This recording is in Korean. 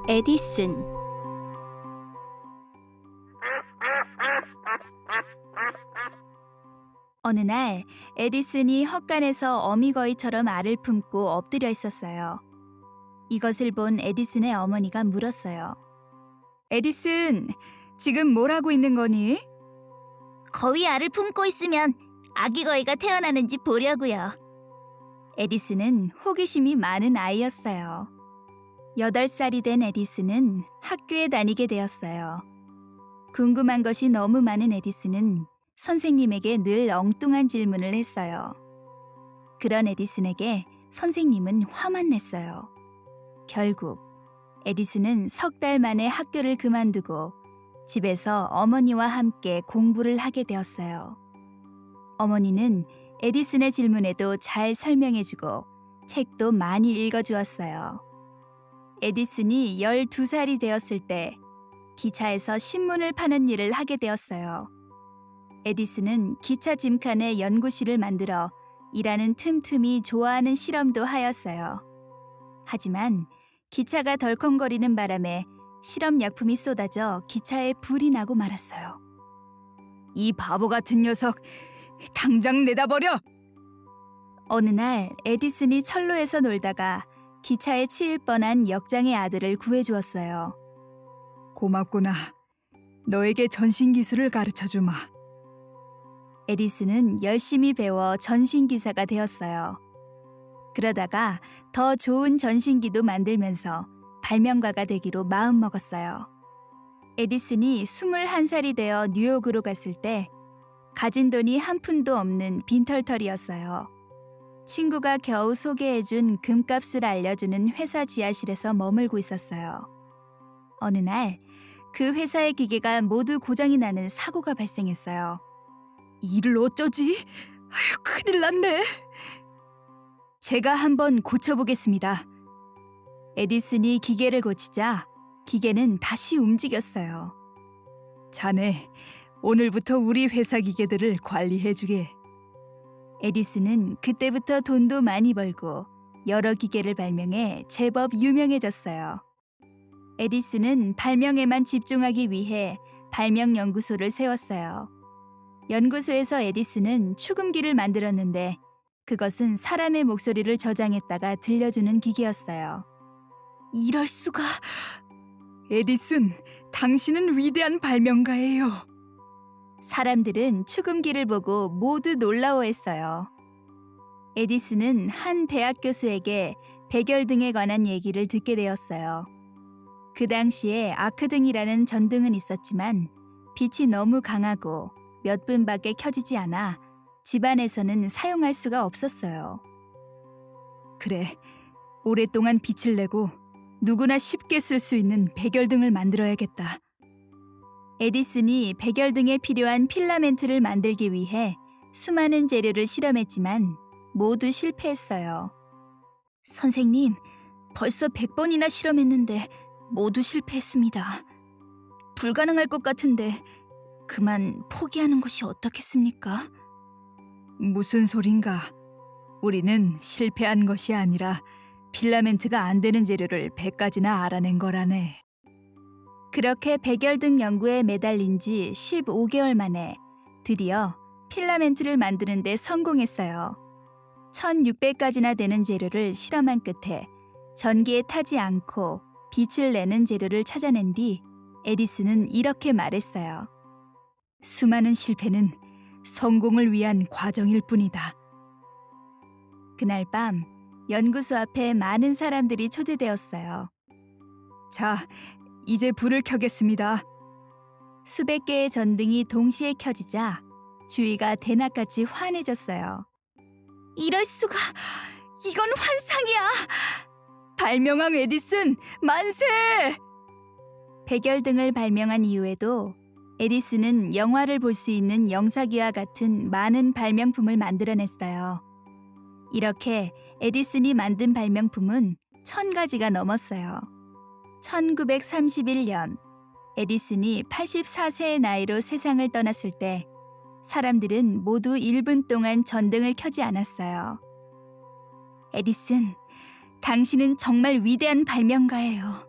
에디슨. 어느 날 에디슨이 헛간에서 어미거위처럼 알을 품고 엎드려 있었어요. 이것을 본 에디슨의 어머니가 물었어요. 에디슨, 지금 뭘 하고 있는 거니? 거위 알을 품고 있으면 아기 거위가 태어나는지 보려고요. 에디슨은 호기심이 많은 아이였어요. 8살이 된 에디슨은 학교에 다니게 되었어요. 궁금한 것이 너무 많은 에디슨은 선생님에게 늘 엉뚱한 질문을 했어요. 그런 에디슨에게 선생님은 화만 냈어요. 결국 에디슨은 석 달 만에 학교를 그만두고 집에서 어머니와 함께 공부를 하게 되었어요. 어머니는 에디슨의 질문에도 잘 설명해주고 책도 많이 읽어주었어요. 에디슨이 12살이 되었을 때 기차에서 신문을 파는 일을 하게 되었어요. 에디슨은 기차 짐칸에 연구실을 만들어 일하는 틈틈이 좋아하는 실험도 하였어요. 하지만 기차가 덜컹거리는 바람에 실험 약품이 쏟아져 기차에 불이 나고 말았어요. 이 바보 같은 녀석, 당장 내다버려! 어느 날 에디슨이 철로에서 놀다가 기차에 치일 뻔한 역장의 아들을 구해주었어요. 고맙구나. 너에게 전신기술을 가르쳐주마. 에디슨은 열심히 배워 전신기사가 되었어요. 그러다가 더 좋은 전신기도 만들면서 발명가가 되기로 마음먹었어요. 에디슨이 21살이 되어 뉴욕으로 갔을 때 가진 돈이 한 푼도 없는 빈털털이었어요. 친구가 겨우 소개해준 금값을 알려주는 회사 지하실에서 머물고 있었어요. 어느 날 그 회사의 기계가 모두 고장이 나는 사고가 발생했어요. 이를 어쩌지? 아휴, 큰일 났네. 제가 한번 고쳐보겠습니다. 에디슨이 기계를 고치자 기계는 다시 움직였어요. 자네, 오늘부터 우리 회사 기계들을 관리해주게. 에디슨은 그때부터 돈도 많이 벌고 여러 기계를 발명해 제법 유명해졌어요. 에디슨은 발명에만 집중하기 위해 발명연구소를 세웠어요. 연구소에서 에디슨은 축음기를 만들었는데 그것은 사람의 목소리를 저장했다가 들려주는 기계였어요. 이럴 수가... 에디슨, 당신은 위대한 발명가예요. 사람들은 축음기를 보고 모두 놀라워했어요. 에디슨은 한 대학 교수에게 백열등에 관한 얘기를 듣게 되었어요. 그 당시에 아크등이라는 전등은 있었지만 빛이 너무 강하고 몇 분밖에 켜지지 않아 집안에서는 사용할 수가 없었어요. 그래, 오랫동안 빛을 내고 누구나 쉽게 쓸 수 있는 백열등을 만들어야겠다. 에디슨이 백열등에 필요한 필라멘트를 만들기 위해 수많은 재료를 실험했지만 모두 실패했어요. 선생님, 벌써 100번이나 실험했는데 모두 실패했습니다. 불가능할 것 같은데 그만 포기하는 것이 어떻겠습니까? 무슨 소린가? 우리는 실패한 것이 아니라 필라멘트가 안 되는 재료를 100가지나 알아낸 거라네. 그렇게 백열등 연구에 매달린 지 15개월 만에 드디어 필라멘트를 만드는 데 성공했어요. 1600가지나 되는 재료를 실험한 끝에 전기에 타지 않고 빛을 내는 재료를 찾아낸 뒤 에디슨은 이렇게 말했어요. 수많은 실패는 성공을 위한 과정일 뿐이다. 그날 밤 연구소 앞에 많은 사람들이 초대되었어요. 자, 이제 불을 켜겠습니다. 수백 개의 전등이 동시에 켜지자 주위가 대낮같이 환해졌어요. 이럴 수가! 이건 환상이야! 발명왕 에디슨, 만세! 백열등을 발명한 이후에도 에디슨은 영화를 볼 수 있는 영사기와 같은 많은 발명품을 만들어냈어요. 이렇게 에디슨이 만든 발명품은 1000가지가 넘었어요. 1931년 에디슨이 84세의 나이로 세상을 떠났을 때 사람들은 모두 1분 동안 전등을 켜지 않았어요. 에디슨, 당신은 정말 위대한 발명가예요.